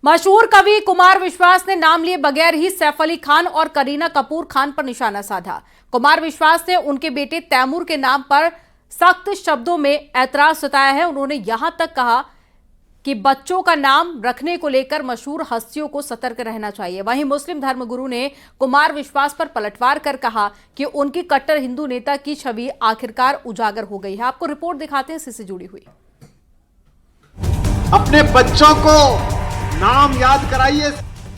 मशहूर कवि कुमार विश्वास ने नाम लिए बगैर ही सैफ अली खान और करीना कपूर खान पर निशाना साधा। कुमार विश्वास ने उनके बेटे तैमूर के नाम पर सख्त शब्दों में ऐतराज जताया है। उन्होंने यहां तक कहा कि बच्चों का नाम रखने को लेकर मशहूर हस्तियों को सतर्क रहना चाहिए। वहीं मुस्लिम धर्मगुरु ने कुमार विश्वास पर पलटवार कर कहा कि उनकी कट्टर हिंदू नेता की छवि आखिरकार उजागर हो गई है। आपको रिपोर्ट दिखाते हैं, इसी से जुड़ी हुई। अपने बच्चों को नाम याद कराइए।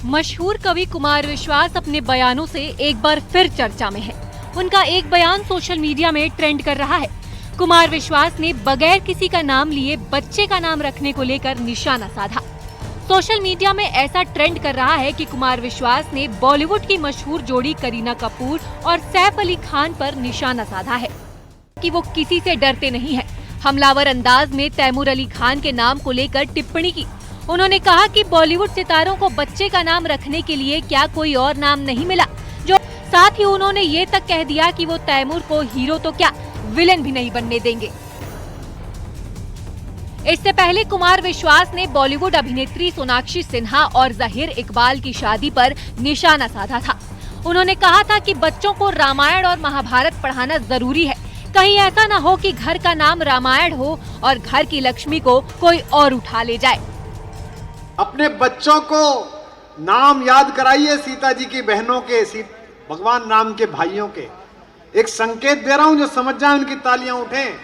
मशहूर कवि कुमार विश्वास अपने बयानों से एक बार फिर चर्चा में है। उनका एक बयान सोशल मीडिया में ट्रेंड कर रहा है। कुमार विश्वास ने बगैर किसी का नाम लिए बच्चे का नाम रखने को लेकर निशाना साधा। सोशल मीडिया में ऐसा ट्रेंड कर रहा है कि कुमार विश्वास ने बॉलीवुड की मशहूर जोड़ी करीना कपूर और सैफ अली खान पर निशाना साधा है कि वो किसी से डरते नहीं है। हमलावर अंदाज में तैमूर अली खान के नाम को लेकर टिप्पणी की। उन्होंने कहा कि बॉलीवुड सितारों को बच्चे का नाम रखने के लिए क्या कोई और नाम नहीं मिला। साथ ही उन्होंने ये तक कह दिया कि वो तैमूर को हीरो तो क्या विलेन भी नहीं बनने देंगे। इससे पहले कुमार विश्वास ने बॉलीवुड अभिनेत्री सोनाक्षी सिन्हा और जहीर इकबाल की शादी पर निशाना साधा था। उन्होंने कहा था कि बच्चों को रामायण और महाभारत पढ़ाना जरूरी है। कहीं ऐसा न हो कि घर का नाम रामायण हो और घर की लक्ष्मी को कोई और उठा ले जाए। अपने बच्चों को नाम याद कराइए, सीता जी की बहनों के, भगवान राम के भाइयों के। एक संकेत दे रहा हूं, जो समझ जाए उनकी तालियां उठें।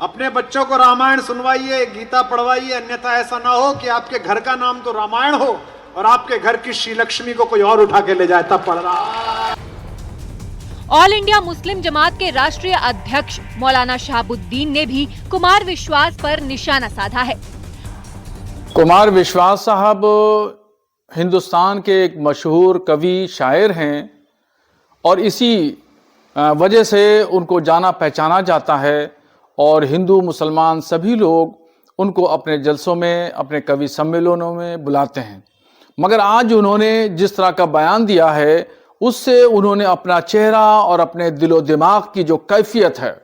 अपने बच्चों को रामायण सुनवाइए, गीता पढ़वाइए, अन्यथा ऐसा ना हो कि आपके घर का नाम तो रामायण हो और आपके घर की श्री लक्ष्मी को कोई और उठा के ले जाए, तब पढ़ रहा। ऑल इंडिया मुस्लिम जमात के राष्ट्रीय अध्यक्ष मौलाना शहाबुद्दीन ने भी कुमार विश्वास पर निशाना साधा है। कुमार विश्वास साहब हिंदुस्तान के एक मशहूर कवि शायर हैं और इसी वजह से उनको जाना पहचाना जाता है और हिंदू मुसलमान सभी लोग उनको अपने जलसों में, अपने कवि सम्मेलनों में बुलाते हैं। मगर आज उन्होंने जिस तरह का बयान दिया है, उससे उन्होंने अपना चेहरा और अपने दिलो दिमाग की जो कैफियत है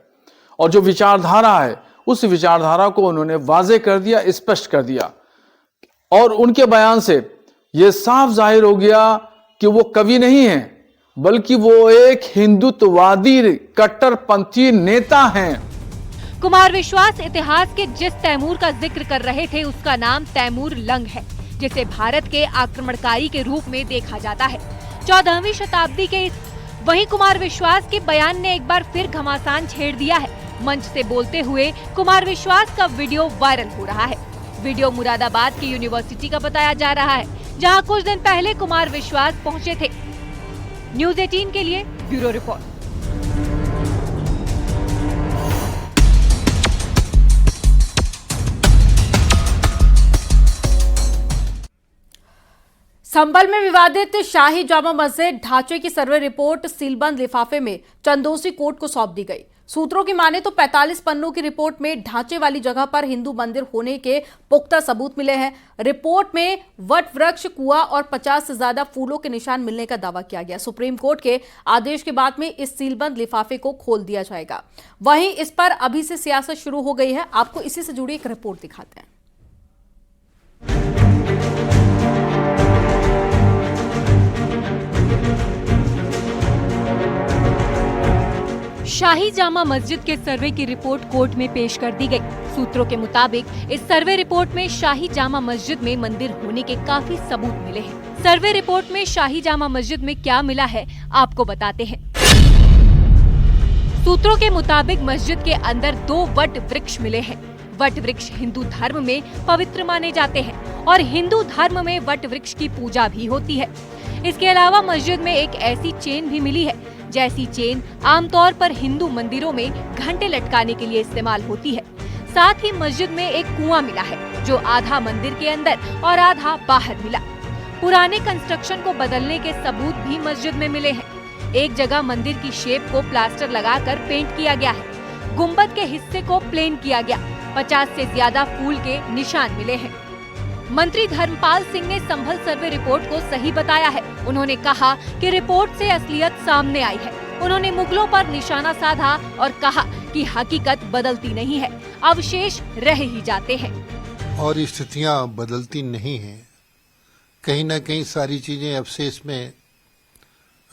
और जो विचारधारा है, उस विचारधारा को उन्होंने वाजे कर दिया, स्पष्ट कर दिया। और उनके बयान से ये साफ जाहिर हो गया कि वो कवि नहीं हैं, बल्कि वो एक हिंदुत्ववादी कट्टरपंथी नेता हैं। कुमार विश्वास इतिहास के जिस तैमूर का जिक्र कर रहे थे, उसका नाम तैमूर लंग है, जिसे भारत के आक्रमणकारी के रूप में देखा जाता है 14वीं शताब्दी के। वहीं कुमार विश्वास के बयान ने एक बार फिर घमासान छेड़ दिया है। मंच से बोलते हुए कुमार विश्वास का वीडियो वायरल हो रहा है। वीडियो मुरादाबाद की यूनिवर्सिटी का बताया जा रहा है, जहां कुछ दिन पहले कुमार विश्वास पहुंचे थे। न्यूज़ 18 के लिए ब्यूरो रिपोर्ट। संभल में विवादित शाही जामा मस्जिद ढांचे की सर्वे रिपोर्ट सीलबंद लिफाफे में चंदोसी कोर्ट को सौंप दी गई। सूत्रों की माने तो 45 पन्नों की रिपोर्ट में ढांचे वाली जगह पर हिंदू मंदिर होने के पुख्ता सबूत मिले हैं। रिपोर्ट में वट वृक्ष, कुआं और 50 से ज्यादा फूलों के निशान मिलने का दावा किया गया। सुप्रीम कोर्ट के आदेश के बाद में इस सीलबंद लिफाफे को खोल दिया जाएगा। वहीं इस पर अभी से सियासत शुरू हो गई है। आपको इसी से जुड़ी एक रिपोर्ट दिखाते हैं। शाही जामा मस्जिद के सर्वे की रिपोर्ट कोर्ट में पेश कर दी गई। सूत्रों के मुताबिक इस सर्वे रिपोर्ट में शाही जामा मस्जिद में मंदिर होने के काफी सबूत मिले हैं। सर्वे रिपोर्ट में शाही जामा मस्जिद में क्या मिला है, आपको बताते हैं। सूत्रों के मुताबिक मस्जिद के अंदर 2 वट वृक्ष मिले हैं। वट वृक्ष हिंदू धर्म में पवित्र माने जाते हैं और हिंदू धर्म में वट वृक्ष की पूजा भी होती है। इसके अलावा मस्जिद में एक ऐसी चेन भी मिली है, जैसी चेन आमतौर पर हिंदू मंदिरों में घंटे लटकाने के लिए इस्तेमाल होती है। साथ ही मस्जिद में एक कुआं मिला है, जो आधा मंदिर के अंदर और आधा बाहर मिला। पुराने कंस्ट्रक्शन को बदलने के सबूत भी मस्जिद में मिले हैं। एक जगह मंदिर की शेप को प्लास्टर लगाकर पेंट किया गया है। गुंबद के हिस्से को प्लेन किया गया। 50 से ज्यादा फूल के निशान मिले हैं। मंत्री धर्मपाल सिंह ने संभल सर्वे रिपोर्ट को सही बताया है। उन्होंने कहा कि रिपोर्ट से असलियत सामने आई है। उन्होंने मुगलों पर निशाना साधा और कहा कि हकीकत बदलती नहीं है, अवशेष रह ही जाते हैं और स्थितियां बदलती नहीं हैं। कहीं ना कहीं सारी चीजें अवशेष में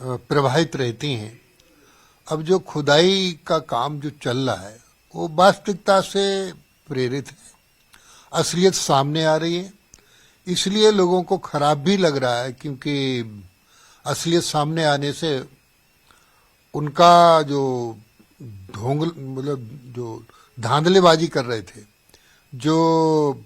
प्रवाहित रहती हैं। अब जो खुदाई का काम जो चल रहा है वो वास्तविकता से प्रेरित है, असलियत सामने आ रही है, इसलिए लोगों को खराब भी लग रहा है, क्योंकि असलियत सामने आने से उनका जो जो धांधलेबाजी कर रहे थे, जो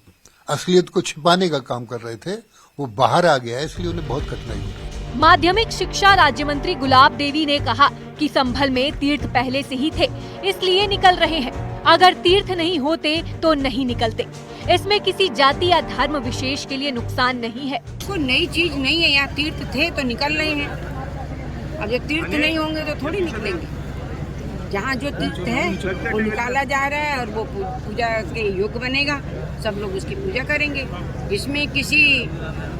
असलियत को छिपाने का काम कर रहे थे, वो बाहर आ गया है, इसलिए उन्हें बहुत कठिनाई हो रही है। माध्यमिक शिक्षा राज्य मंत्री गुलाब देवी ने कहा कि संभल में तीर्थ पहले से ही थे, इसलिए निकल रहे हैं। अगर तीर्थ नहीं होते तो नहीं निकलते। इसमें किसी जाति या धर्म विशेष के लिए नुकसान नहीं है। कोई नई चीज नहीं है, यहाँ तीर्थ थे तो निकल रहे हैं। अब जब तीर्थ नहीं होंगे तो थोड़ी निकलेंगे। जहाँ जो तीर्थ है वो निकाला जा रहा है और वो पूजा के योग्य बनेगा, सब लोग उसकी पूजा करेंगे। इसमें किसी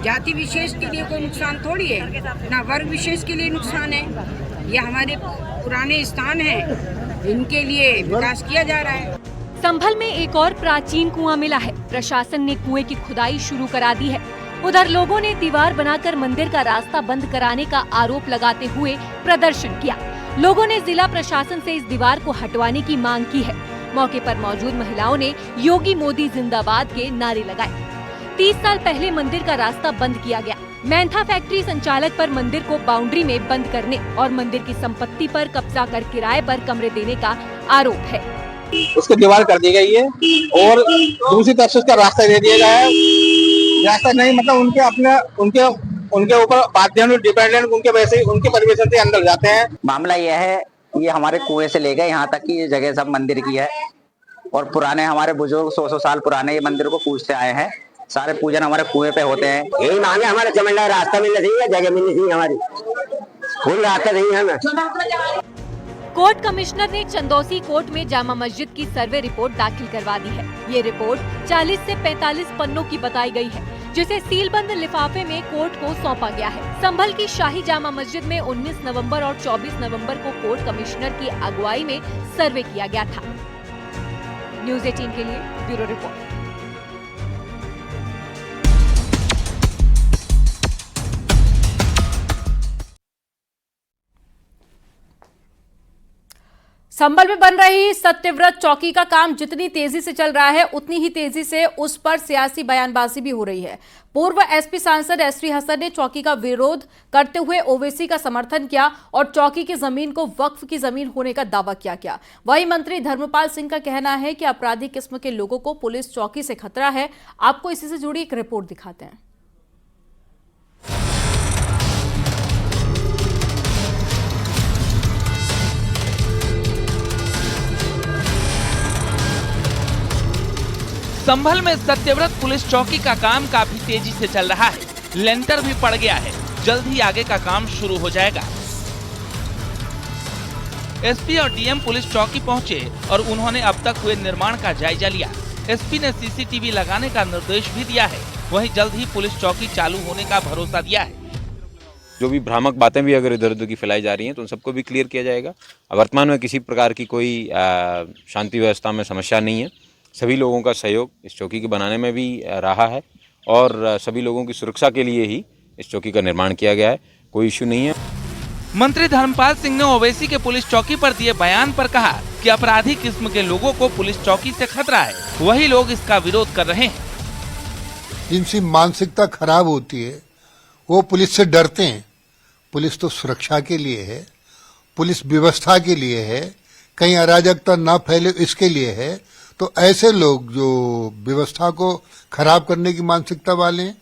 जाति विशेष के लिए कोई नुकसान थोड़ी है, ना वर्ग विशेष के लिए नुकसान है। ये हमारे पुराने स्थान हैं, इनके लिए विकास किया जा रहा है। संभल में एक और प्राचीन कुआं मिला है। प्रशासन ने कुएं की खुदाई शुरू करा दी है। उधर लोगों ने दीवार बनाकर मंदिर का रास्ता बंद कराने का आरोप लगाते हुए प्रदर्शन किया। लोगों ने जिला प्रशासन से इस दीवार को हटवाने की मांग की है। मौके पर मौजूद महिलाओं ने योगी मोदी जिंदाबाद के नारे लगाए। 30 साल पहले मंदिर का रास्ता बंद किया गया। मैंथा फैक्ट्री संचालक पर मंदिर को बाउंड्री में बंद करने और मंदिर की संपत्ति पर कब्जा कर किराए पर कमरे देने का आरोप है। उसकी दीवार कर दी गई है और दूसरी तरफ से उसका रास्ता दे दिया गया है। रास्ता नहीं मतलब उनके ऊपर बाध्य डिपेंडेंट उनके वैसे ही उनके परमिशन से अंदर जाते हैं। मामला यह है, ये हमारे कुएं से ले गए यहाँ तक कि ये जगह सब मंदिर की है और पुराने हमारे बुजुर्ग 100 साल पुराने ये मंदिर को पूजते आए हैं। सारे पूजन हमारे कुएं पे होते हैं। यही मांगे हमारे चमड़ा रास्ता मिलना चाहिए, जगह मिलनी चाहिए, हमारी कोई रास्ता नहीं है हमें। कोर्ट कमिश्नर ने चंदौसी कोर्ट में जामा मस्जिद की सर्वे रिपोर्ट दाखिल करवा दी है। ये रिपोर्ट 40 से 45 पन्नों की बताई गई है, जिसे सीलबंद लिफाफे में कोर्ट को सौंपा गया है। संभल की शाही जामा मस्जिद में 19 नवंबर और 24 नवंबर को कोर्ट कमिश्नर की अगुवाई में सर्वे किया गया था। न्यूज़ 18 के लिए ब्यूरो रिपोर्ट। संभल में बन रही सत्यव्रत चौकी का काम जितनी तेजी से चल रहा है, उतनी ही तेजी से उस पर सियासी बयानबाजी भी हो रही है। पूर्व एसपी सांसद एसटी हसन ने चौकी का विरोध करते हुए ओवैसी का समर्थन किया और चौकी की जमीन को वक्फ की जमीन होने का दावा किया। वहीं मंत्री धर्मपाल सिंह का कहना है कि अपराधी किस्म के लोगों को पुलिस चौकी से खतरा है। आपको इसी से जुड़ी एक रिपोर्ट दिखाते हैं। संभल में सत्यव्रत पुलिस चौकी का काम काफी तेजी से चल रहा है। लेंटर भी पड़ गया है, जल्द ही आगे का काम शुरू हो जाएगा। एसपी और डीएम पुलिस चौकी पहुंचे और उन्होंने अब तक हुए निर्माण का जायजा लिया। एसपी ने सीसीटीवी लगाने का निर्देश भी दिया है। वहीं जल्द ही पुलिस चौकी चालू होने का भरोसा दिया है। जो भी भ्रामक बातें भी अगर इधर उधर की फैलाई जा रही हैं तो उन सबको भी क्लियर किया जाएगा। वर्तमान में किसी प्रकार की कोई शांति व्यवस्था में समस्या नहीं है। सभी लोगों का सहयोग इस चौकी के बनाने में भी रहा है और सभी लोगों की सुरक्षा के लिए ही इस चौकी का निर्माण किया गया है। कोई इश्यू नहीं है। मंत्री धर्मपाल सिंह ने ओवैसी के पुलिस चौकी पर दिए बयान पर कहा कि अपराधी किस्म के लोगों को पुलिस चौकी से खतरा है, वही लोग इसका विरोध कर रहे हैं। जिनकी मानसिकता खराब होती है वो पुलिस से डरते हैं। पुलिस तो सुरक्षा के लिए है, पुलिस व्यवस्था के लिए है, कहीं अराजकता ना फैले इसके लिए है। तो ऐसे लोग जो व्यवस्था को खराब करने की मानसिकता वाले हैं,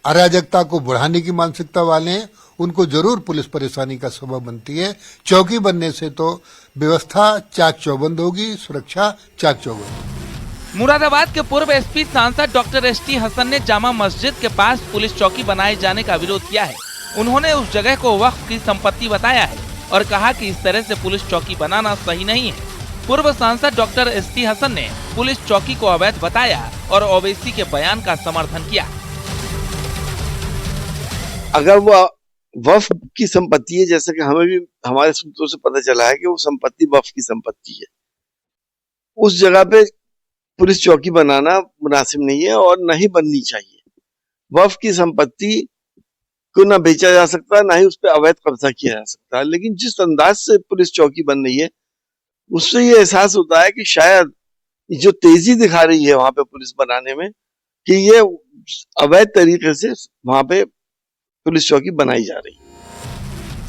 अराजकता को बढ़ाने की मानसिकता वाले हैं, उनको जरूर पुलिस परेशानी का सबब बनती है। चौकी बनने से तो व्यवस्था चाक चौबंद होगी, सुरक्षा चाक चौबंद। मुरादाबाद के पूर्व एसपी सांसद डॉक्टर एसटी हसन ने जामा मस्जिद के पास पुलिस चौकी बनाए जाने का विरोध किया है। उन्होंने उस जगह को वक्फ की संपत्ति बताया है और कहा कि इस तरह से पुलिस चौकी बनाना सही नहीं है। पूर्व सांसद डॉक्टर एसटी हसन ने पुलिस चौकी को अवैध बताया और ओवैसी के बयान का समर्थन किया। अगर वो वक्फ की संपत्ति है, जैसा कि हमें भी हमारे सूत्रों से पता चला है कि वो संपत्ति वक्फ की संपत्ति है, उस जगह पे पुलिस चौकी बनाना मुनासिब नहीं है और नहीं बननी चाहिए। वक्फ की संपत्ति को ना बेचा जा सकता, ना ही उस पर अवैध कब्जा किया जा सकता। लेकिन जिस अंदाज से पुलिस चौकी बन रही है, उससे ये एहसास होता है कि शायद जो तेजी दिखा रही है वहां पे पुलिस बनाने में, कि ये अवैध तरीके से वहां पे पुलिस चौकी बनाई जा रही है।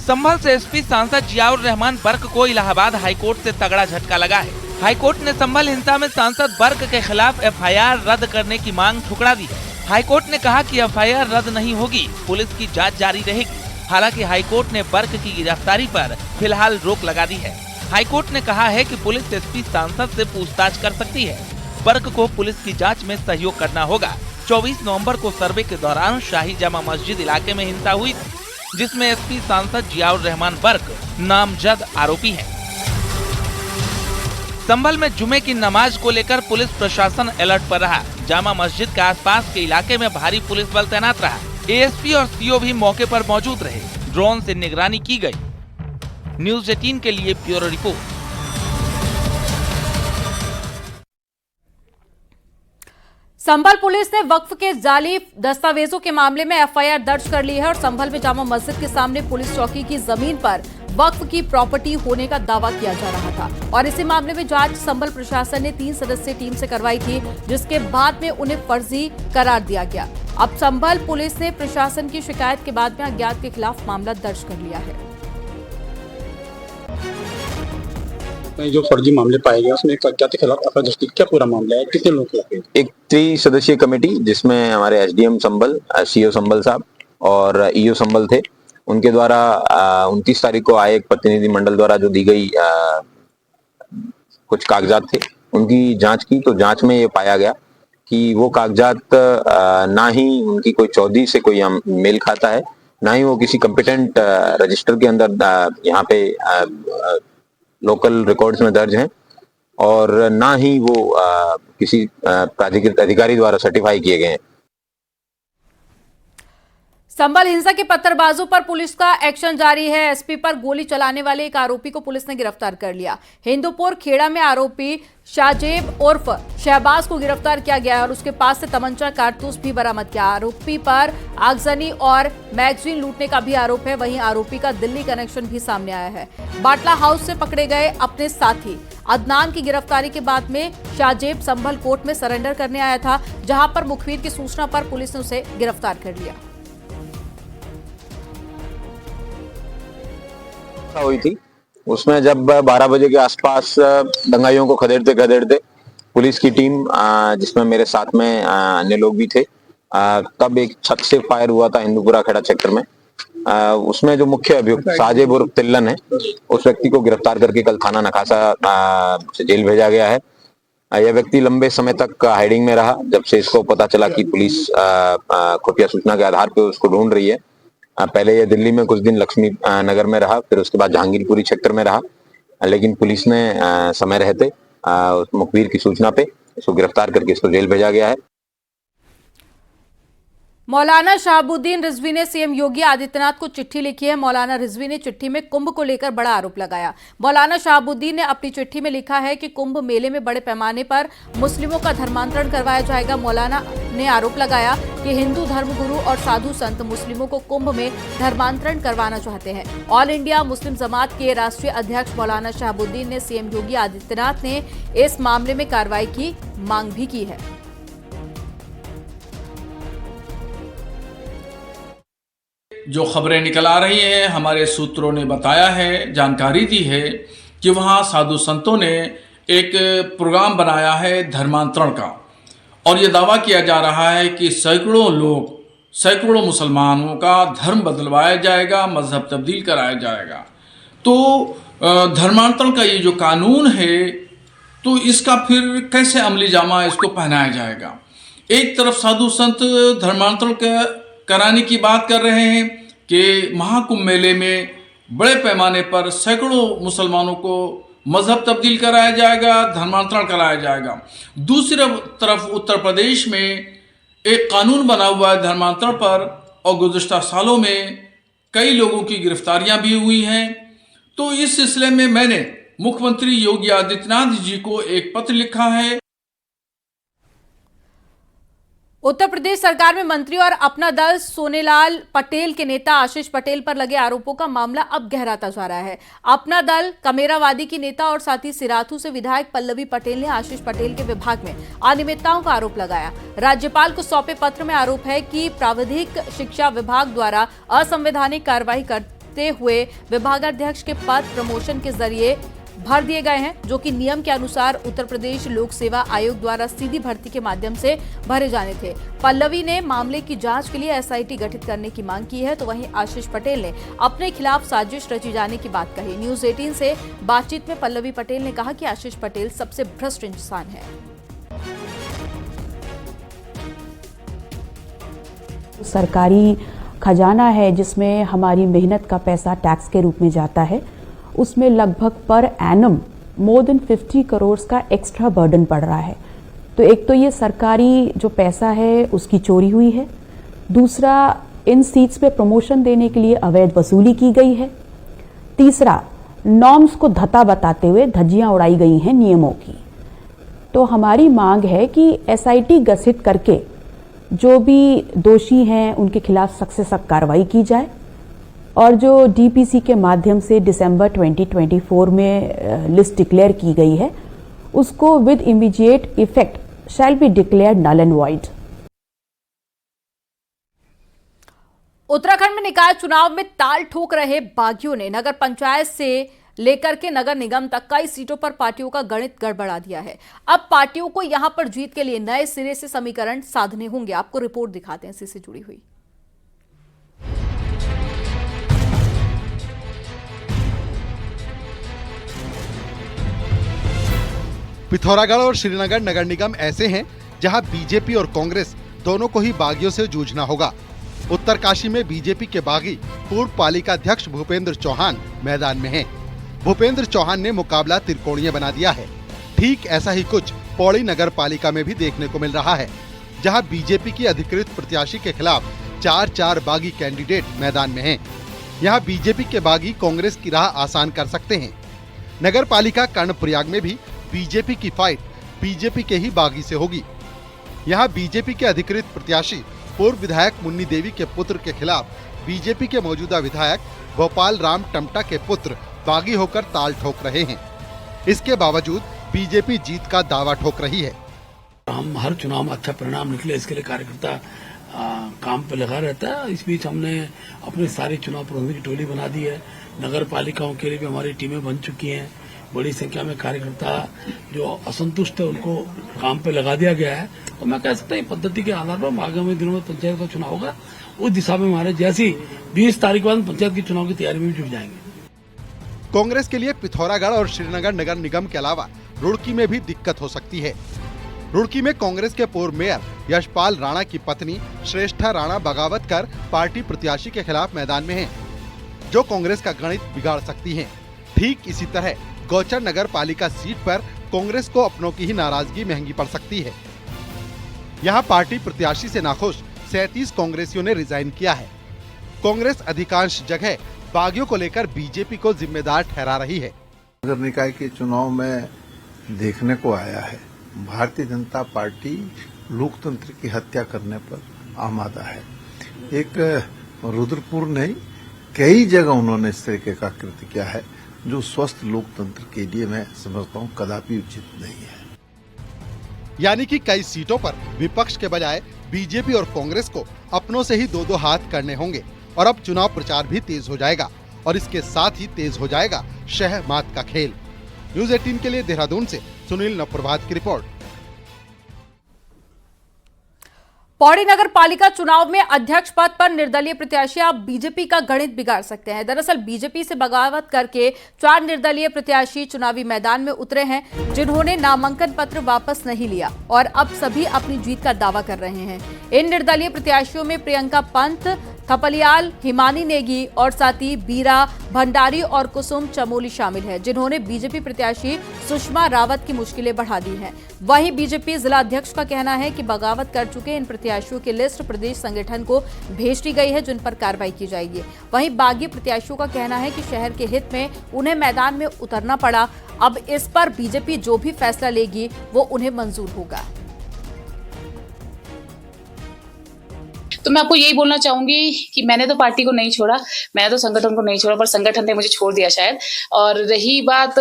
संभल से एसपी सांसद जियाउर रहमान बर्क को इलाहाबाद हाईकोर्ट से तगड़ा झटका लगा है। हाईकोर्ट ने संभल हिंसा में सांसद बर्क के खिलाफ एफआईआर रद्द करने की मांग ठुकरा दी है। हाईकोर्ट ने कहा कि एफआईआर रद्द नहीं होगी, पुलिस की जांच जारी रहेगी। हालांकि हाईकोर्ट ने बर्क की गिरफ्तारी पर फिलहाल रोक लगा दी है। हाईकोर्ट ने कहा है कि पुलिस एसपी सांसद से पूछताछ कर सकती है। बर्क को पुलिस की जांच में सहयोग करना होगा। 24 नवंबर को सर्वे के दौरान शाही जामा मस्जिद इलाके में हिंसा हुई थी, जिसमें एसपी सांसद जियाउर रहमान बर्क नामजद आरोपी हैं। संभल में जुमे की नमाज को लेकर पुलिस प्रशासन अलर्ट पर रहा। जामा मस्जिद के आसपास के इलाके में भारी पुलिस बल तैनात रहा। एएसपी और सीओ भी मौके पर मौजूद रहे। ड्रोन से निगरानी की गई। न्यूज़ 18 के लिए ब्यूरो रिपोर्ट। संभल पुलिस ने वक्फ के जाली दस्तावेजों के मामले में एफआईआर दर्ज कर ली है और संभल में जामा मस्जिद के सामने पुलिस चौकी की जमीन पर वक्फ की प्रॉपर्टी होने का दावा किया जा रहा था और इसी मामले में जांच संभल प्रशासन ने 3 सदस्यीय टीम से करवाई थी, जिसके बाद में उन्हें फर्जी करार दिया गया। अब संभल पुलिस ने प्रशासन की शिकायत के बाद में अज्ञात के खिलाफ मामला दर्ज कर लिया है। जो फर्जी मामले पाए गए उसमें अज्ञात के खिलाफ एफआईआर क्या पूरा मामला है, कितने लोग हैं? एक 3 सदस्यीय कमेटी जिसमें हमारे एसडीएम संभल, सीओ संभल साहब और ईओ संभल थे। उनके द्वारा 29 तारीख को आए एक प्रतिनिधि मंडल द्वारा जो दी गई कुछ कागजात थे, उनकी जांच की तो जांच में ये पाया गया कि वो कागजात ना ही उनकी कोई चौधरी से कोई मेल खाता है, ना ही वो किसी कॉम्पिटेंट रजिस्टर के अंदर यहाँ पे लोकल रिकॉर्ड्स में दर्ज हैं और ना ही वो किसी प्राधिकृत अधिकारी द्वारा सर्टिफाई किए गए हैं। संभल हिंसा के पत्थरबाजों पर पुलिस का एक्शन जारी है। एसपी पर गोली चलाने वाले एक आरोपी को पुलिस ने गिरफ्तार कर लिया। हिंदुपुर खेड़ा में आरोपी शाजेब उर्फ शहबाज को गिरफ्तार किया गया और उसके पास से तमंचा कारतूस भी बरामद किया। आरोपी पर आगजनी और मैगजीन लूटने का भी आरोप है। वहीं आरोपी का दिल्ली कनेक्शन भी सामने आया है। बाटला हाउस से पकड़े गए अपने साथी अदनान की गिरफ्तारी के बाद में शाजेब संभल कोर्ट में सरेंडर करने आया था, जहां पर मुखबिर की सूचना पर पुलिस ने उसे गिरफ्तार कर लिया। हुई थी उसमें जब 12 बजे के आसपास दंगाइयों को खदेड़ते पुलिस की टीम जिसमें मेरे साथ में अन्य लोग भी थे, तब एक छत से फायर हुआ था हिंदुपुरा खेड़ा सेक्टर में। उसमें जो मुख्य अभियुक्त साजेब उर्फ तिल्लन है, उस व्यक्ति को गिरफ्तार करके कल थाना नखासा से जेल भेजा गया है। यह व्यक्ति लंबे समय तक हाइडिंग में रहा। जब से इसको पता चला कि पुलिस खुफिया सूचना के आधार पर उसको ढूंढ रही है, पहले ये दिल्ली में कुछ दिन लक्ष्मी नगर में रहा, फिर उसके बाद जहांगीरपुरी सेक्टर में रहा, लेकिन पुलिस ने समय रहते मुखबिर की सूचना पे इसको गिरफ्तार करके इसको जेल भेजा गया है। मौलाना शहाबुद्दीन रिजवी ने सीएम योगी आदित्यनाथ को चिट्ठी लिखी है। मौलाना रिजवी ने चिट्ठी में कुंभ को लेकर बड़ा आरोप लगाया। मौलाना शहाबुद्दीन ने अपनी चिट्ठी में लिखा है कि कुंभ मेले में बड़े पैमाने पर मुस्लिमों का धर्मांतरण करवाया जाएगा। मौलाना ने आरोप लगाया कि हिंदू धर्मगुरु और साधु संत मुस्लिमों को कुंभ में धर्मांतरण करवाना चाहते हैं। ऑल इंडिया मुस्लिम जमात के राष्ट्रीय अध्यक्ष मौलाना शहाबुद्दीन ने सीएम योगी आदित्यनाथ ने इस मामले में कार्रवाई की मांग भी की है। जो खबरें निकल आ रही हैं, हमारे सूत्रों ने बताया है, जानकारी दी है कि वहाँ साधु संतों ने एक प्रोग्राम बनाया है धर्मांतरण का और ये दावा किया जा रहा है कि सैकड़ों मुसलमानों का धर्म बदलवाया जाएगा, मजहब तब्दील कराया जाएगा। तो धर्मांतरण का ये जो कानून है, तो इसका फिर कैसे अमली जामा इसको पहनाया जाएगा। एक तरफ साधु संत धर्मांतरण कराने की बात कर रहे हैं कि महाकुंभ मेले में बड़े पैमाने पर सैकड़ों मुसलमानों को मजहब तब्दील कराया जाएगा, धर्मांतरण कराया जाएगा। दूसरी तरफ उत्तर प्रदेश में एक कानून बना हुआ है धर्मांतरण पर और गुज़श्ता सालों में कई लोगों की गिरफ्तारियां भी हुई हैं। तो इस सिलसिले में मैंने मुख्यमंत्री योगी आदित्यनाथ जी को एक पत्र लिखा है। उत्तर प्रदेश सरकार में मंत्री और अपना दल सोनेलाल पटेल के नेता आशीष पटेल पर लगे आरोपों का मामला अब गहराता जा रहा है। अपना दल कमेरावादी की नेता और साथ ही सिराथू से विधायक पल्लवी पटेल ने आशीष पटेल के विभाग में अनियमितताओं का आरोप लगाया। राज्यपाल को सौंपे पत्र में आरोप है कि प्राविधिक शिक्षा विभाग द्वारा असंवैधानिक कार्रवाई करते हुए विभागाध्यक्ष के पद प्रमोशन के जरिए भर दिए गए हैं, जो कि नियम के अनुसार उत्तर प्रदेश लोक सेवा आयोग द्वारा सीधी भर्ती के माध्यम से भरे जाने थे। पल्लवी ने मामले की जांच के लिए एसआईटी गठित करने की मांग की है, तो वहीं आशीष पटेल ने अपने खिलाफ साजिश रची जाने की बात कही। न्यूज 18 से बातचीत में पल्लवी पटेल ने कहा कि आशीष पटेल सबसे भ्रष्ट इंसान है। सरकारी खजाना है जिसमें हमारी मेहनत का पैसा टैक्स के रूप में जाता है, उसमें लगभग per annum more than 50 crore का एक्स्ट्रा बर्डन पड़ रहा है। तो एक तो ये सरकारी जो पैसा है उसकी चोरी हुई है, दूसरा इन सीट्स पे प्रमोशन देने के लिए अवैध वसूली की गई है, तीसरा नॉर्म्स को धता बताते हुए धज्जियां उड़ाई गई हैं नियमों की। तो हमारी मांग है कि एसआईटी गठित करके जो भी दोषी हैं उनके खिलाफ सख्त से सख्त कार्रवाई की जाए और जो डीपीसी के माध्यम से दिसंबर 2024 में लिस्ट डिक्लेयर की गई है उसको with immediate effect shall be declared null and void. Uttarakhand में निकाय चुनाव में ताल ठोक रहे बागियों ने नगर पंचायत से लेकर के नगर निगम तक कई सीटों पर पार्टियों का गणित गड़बड़ा दिया है। अब पार्टियों को यहां पर जीत के लिए नए सिरे से समीकरण साधने होंगे। आपको रिपोर्ट दिखाते हैं इसी से जुड़ी हुई। पिथौरागढ़ और श्रीनगर नगर निगम ऐसे हैं जहां बीजेपी और कांग्रेस दोनों को ही बागियों से जूझना होगा। उत्तरकाशी में बीजेपी के बागी पूर्व पालिका अध्यक्ष भूपेंद्र चौहान मैदान में हैं। भूपेंद्र चौहान ने मुकाबला त्रिकोणीय बना दिया है। ठीक ऐसा ही कुछ पौड़ी नगर पालिका में भी देखने को मिल रहा है, जहां बीजेपी की अधिकृत प्रत्याशी के खिलाफ 4 बागी कैंडिडेट मैदान में हैं। यहां बीजेपी के बागी कांग्रेस की राह आसान कर सकते हैं। नगर पालिका कर्णप्रयाग में भी बीजेपी की फाइट बीजेपी के ही बागी से होगी। यहां बीजेपी के अधिकृत प्रत्याशी पूर्व विधायक मुन्नी देवी के पुत्र के खिलाफ बीजेपी के मौजूदा विधायक भोपाल राम टमटा के पुत्र बागी होकर ताल ठोक रहे हैं। इसके बावजूद बीजेपी जीत का दावा ठोक रही है। हम हर चुनाव में अच्छा परिणाम निकले इसके लिए कार्यकर्ता काम पे लगा रहता है। इस बीच हमने अपने सारी चुनाव प्रबंधन की टोली बना दी है। नगर पालिकाओं के लिए भी हमारी टीमें बन चुकी हैं। बड़ी संख्या में कार्यकर्ता जो असंतुष्ट है उनको काम पे लगा दिया गया है। तो मैं कह सकता हूँ पद्धति के आधार पर आगामी दिनों में पंचायत का चुनाव होगा, उस दिशा में हमारे जैसी 20 तारीख बाद पंचायत की चुनाव की तैयारी में भी जुट जाएंगे। कांग्रेस के लिए पिथौरागढ़ और श्रीनगर नगर निगम के अलावा रुड़की में भी दिक्कत हो सकती है। रुड़की में कांग्रेस के पूर्व मेयर यशपाल राणा की पत्नी श्रेष्ठा राणा बगावत कर पार्टी प्रत्याशी के खिलाफ मैदान में हैं, जो कांग्रेस का गणित बिगाड़ सकती हैं। ठीक इसी तरह गौचर नगर पालिका सीट पर कांग्रेस को अपनों की ही नाराजगी महंगी पड़ सकती है। यहाँ पार्टी प्रत्याशी से नाखुश 37 कांग्रेसियों ने रिजाइन किया है। कांग्रेस अधिकांश जगह बागियों को लेकर बीजेपी को जिम्मेदार ठहरा रही है। नगर निकाय के चुनाव में देखने को आया है भारतीय जनता पार्टी लोकतंत्र की हत्या करने पर आमादा है। एक रुद्रपुर नहीं, कई जगह उन्होंने इस तरीके का कृत्य किया है जो स्वस्थ लोकतंत्र के लिए मैं समझता हूँ कदापि उचित नहीं है। यानी कि कई सीटों पर विपक्ष के बजाय बीजेपी और कांग्रेस को अपनों से ही दो हाथ करने होंगे और अब चुनाव प्रचार भी तेज हो जाएगा और इसके साथ ही तेज हो जाएगा शह मात का खेल। न्यूज 18 के लिए देहरादून से सुनील नवप्रभात की रिपोर्ट। पौड़ी नगर पालिका चुनाव में अध्यक्ष पद पर निर्दलीय प्रत्याशी आप बीजेपी का गणित बिगाड़ सकते हैं। दरअसल बीजेपी से बगावत करके 4 निर्दलीय प्रत्याशी चुनावी मैदान में उतरे हैं, जिन्होंने नामांकन पत्र वापस नहीं लिया और अब सभी अपनी जीत का दावा कर रहे हैं। इन निर्दलीय प्रत्याशियों में प्रियंका पंत, थपलियाल, हिमानी नेगी और साथ ही बीरा भंडारी और कुसुम चमोली शामिल है, जिन्होंने बीजेपी प्रत्याशी सुषमा रावत की मुश्किलें बढ़ा दी हैं। वहीं बीजेपी जिला अध्यक्ष का कहना है कि बगावत कर चुके इन प्रत्याशियों की लिस्ट प्रदेश संगठन को भेज दी गई है, जिन पर कार्रवाई की जाएगी। वहीं बागी प्रत्याशियों का कहना है कि शहर के हित में उन्हें मैदान में उतरना पड़ा। अब इस पर बीजेपी जो भी फैसला लेगी वो उन्हें मंजूर होगा। तो मैं आपको यही बोलना चाहूंगी कि मैंने तो पार्टी को नहीं छोड़ा, मैंने तो संगठन को नहीं छोड़ा, पर संगठन ने मुझे छोड़ दिया शायद। और रही बात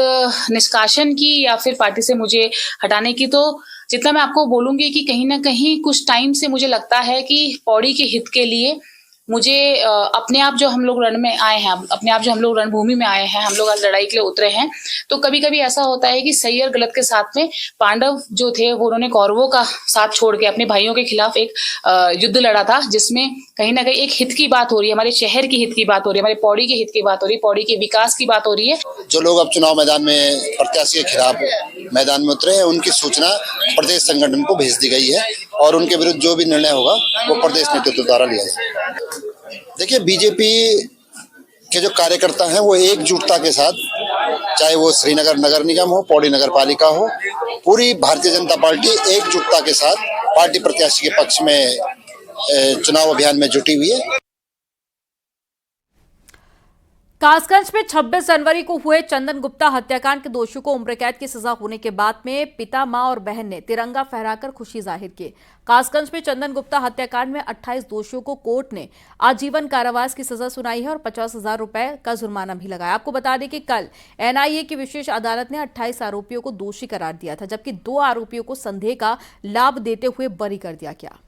निष्कासन की या फिर पार्टी से मुझे हटाने की, तो जितना मैं आपको बोलूंगी कि कहीं ना कहीं कुछ टाइम से मुझे लगता है कि पौड़ी के हित के लिए मुझे अपने आप जो हम लोग रण में आए हैं, अपने आप जो हम लोग रणभूमि में आए हैं, हम लोग आज लड़ाई के लिए उतरे हैं, तो कभी कभी ऐसा होता है कि सही और गलत के साथ में पांडव जो थे वो उन्होंने कौरवों का साथ छोड़ के अपने भाइयों के खिलाफ एक युद्ध लड़ा था, जिसमें कहीं ना कहीं एक हित की बात हो रही है, हमारे शहर की हित की बात हो रही है, हमारे पौड़ी के हित की बात हो रही है, पौड़ी के विकास की बात हो रही है। जो लोग अब चुनाव मैदान में प्रत्याशी के खिलाफ मैदान में उतरे हैं, उनकी सूचना प्रदेश संगठन को भेज दी गई है और उनके विरुद्ध जो भी निर्णय होगा वो प्रदेश नेतृत्व द्वारा लिया जाएगा। देखिए, बीजेपी के जो कार्यकर्ता हैं वो एकजुटता के साथ, चाहे वो श्रीनगर नगर निगम हो, पौड़ी नगर पालिका हो, पूरी भारतीय जनता पार्टी एकजुटता के साथ पार्टी प्रत्याशी के पक्ष में चुनाव अभियान में जुटी हुई है। कासगंज में 26 जनवरी को हुए चंदन गुप्ता हत्याकांड के दोषियों को उम्र कैद की सजा होने के बाद में पिता, मां और बहन ने तिरंगा फहराकर खुशी जाहिर की। कासगंज में चंदन गुप्ता हत्याकांड में 28 दोषियों को कोर्ट ने आजीवन कारावास की सजा सुनाई है और 50,000 रुपए का जुर्माना भी लगाया। आपको बता दें कि कल एनआईए की विशेष अदालत ने 28 आरोपियों को दोषी करार दिया था, जबकि 2 आरोपियों को संदेह का लाभ देते हुए बरी कर दिया गया।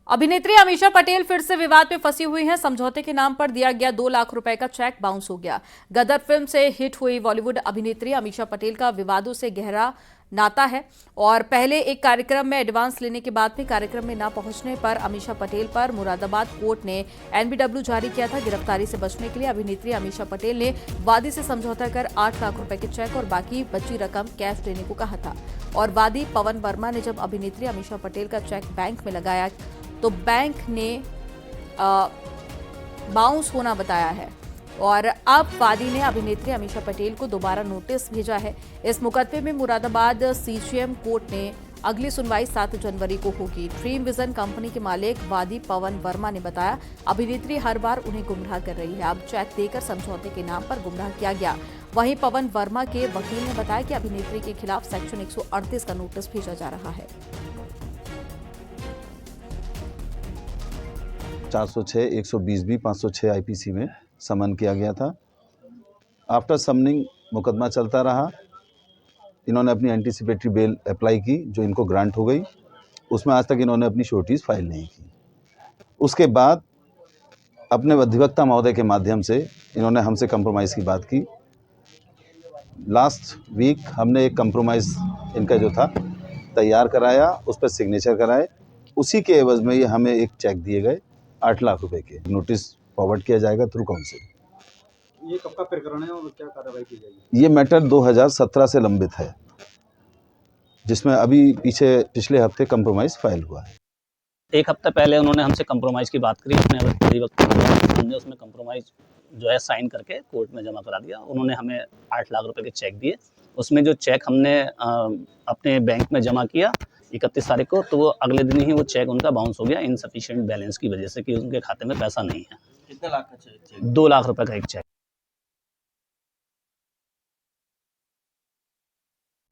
अभिनेत्री अमीषा पटेल फिर से विवाद में फंसी हुई हैं। समझौते के नाम पर दिया गया 2 लाख रुपए का चेक बाउंस हो गया। गदर फिल्म से हिट हुई बॉलीवुड अभिनेत्री अमीषा पटेल का विवादों से गहरा नाता है और पहले एक कार्यक्रम में एडवांस लेने के बाद भी कार्यक्रम में न पहुंचने पर अमीषा पटेल पर मुरादाबाद कोर्ट ने एनबीडब्ल्यू जारी किया था। गिरफ्तारी से बचने के लिए अभिनेत्री अमीषा पटेल ने वादी से समझौता कर 8 लाख रुपए के चेक और बाकी बची रकम कैश देने को कहा था और वादी पवन वर्मा ने जब अभिनेत्री अमीषा पटेल का चेक बैंक में लगाया तो बैंक ने बाउंस होना बताया है और अब वादी ने अभिनेत्री अमीषा पटेल को दोबारा नोटिस भेजा है। इस मुकदमे में मुरादाबाद सीजीएम कोर्ट ने अगली सुनवाई 7 जनवरी को होगी। ड्रीम विजन कंपनी के मालिक वादी पवन वर्मा ने बताया, अभिनेत्री हर बार उन्हें गुमराह कर रही है, अब चेक देकर समझौते के नाम पर गुमराह किया गया। वहीं पवन वर्मा के वकील ने बताया कि अभिनेत्री के खिलाफ सेक्शन 138 का नोटिस भेजा जा रहा है। 406, 120B, 506 आईपीसी में समन किया गया था। आफ्टर समनिंग मुकदमा चलता रहा। इन्होंने अपनी एंटीसिपेटरी बेल अप्लाई की जो इनको ग्रांट हो गई। उसमें आज तक इन्होंने अपनी श्योरिटीज फाइल नहीं की। उसके बाद अपने अधिवक्ता महोदय के माध्यम से इन्होंने हमसे कंप्रोमाइज़ की बात की। लास्ट वीक हमने एक कंप्रोमाइज़ इनका जो था तैयार कराया, उस पर सिग्नेचर कराए। उसी के एवज में ये हमें एक चेक दिए गए 8 लाख रुपए के। नोटिस फॉरवर्ड किया जाएगा थ्रू काउंसिल। ये कब का प्रकरण है और क्या कार्रवाई की जाएगी? ये मैटर 2017 से लंबित है, जिसमें अभी पिछले हफ्ते कंप्रोमाइज फाइल हुआ है। एक हफ्ता पहले उन्होंने हमसे कंप्रोमाइज की बात करी, अपने अधिवक्ता हमने उसमें कंप्रोमाइज जो है साइन करके कोर्ट में जमा करा दिया। उन्होंने हमें 8 लाख रुपए के चेक दिए। उसमें जो चेक हमने अपने बैंक में जमा किया 31 तारीख को, तो वो अगले दिन ही वो चेक उनका बाउंस हो गया इनसफिशिएंट बैलेंस की वजह से कि उनके खाते में पैसा नहीं है। कितने लाख का चेक? 2 लाख रुपए का एक चेक।